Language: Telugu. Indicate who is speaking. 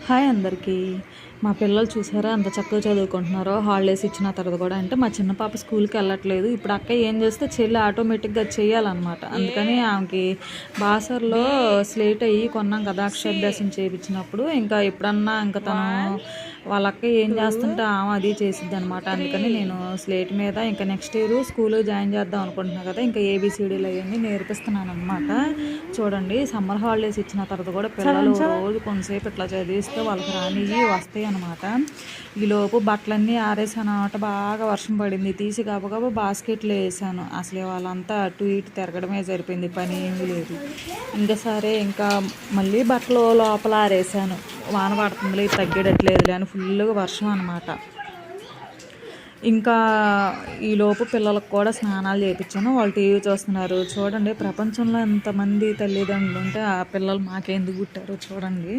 Speaker 1: హాయ్ అందరికీ. మా పిల్లలు చూసారా ఎంత చక్కగా చదువుకుంటున్నారో హాలిడేస్ ఇచ్చిన తర్వాత కూడా. అంటే మా చిన్న పాప స్కూల్కి వెళ్ళట్లేదు. ఇప్పుడు అక్క ఏం చేస్తే చెల్లి ఆటోమేటిక్గా చేయాలన్నమాట. అందుకని ఆమెకి బాసర్లో స్లేట్ అయ్యి కొన్నాం కదా అక్షరాభ్యాసం చేయించినప్పుడు. ఇంకా ఎప్పుడన్నా ఇంకా తను వాళ్ళ అక్క ఏం చేస్తుంటే ఆమె అది చేసిద్ది అనమాట. అందుకని నేను స్లేట్ మీద ఇంకా నెక్స్ట్ ఇయర్ స్కూల్ జాయిన్ చేద్దాం అనుకుంటున్నాను కదా, ఇంకా ఏబిసిడీలు అవన్నీ నేర్పిస్తున్నాను అనమాట. చూడండి, సమ్మర్ హాలిడేస్ ఇచ్చిన తర్వాత కూడా పిల్లలు రోజు కొంతసేపు ఇట్లా చదివిస్తే వాళ్ళకి రానివి వస్తాయి అనమాట. ఈలోపు బట్టలన్నీ ఆరేసాను అనమాట. బాగా వర్షం పడింది, తీసి గబగబా బాస్కెట్లో వేసాను. అసలు వాళ్ళంతా అటు ఇటు తిరగడమే సరిపోయింది, పని ఏమీ లేదు. ఇంకా సరే, ఇంకా మళ్ళీ బట్టలు లోపల ఆరేసాను. వాన పడుతుందిలే, తగ్గేటట్లేదు అని ఫుల్గా వర్షం అనమాట. ఇంకా ఈలోపు పిల్లలకు కూడా స్నానాలు చేయించాను. వాళ్ళు టీవీ చూస్తున్నారు. చూడండి, ప్రపంచంలో ఎంతమంది తల్లిదండ్రులు ఉంటే ఆ పిల్లలు మాకెందుకు పుట్టారో చూడండి.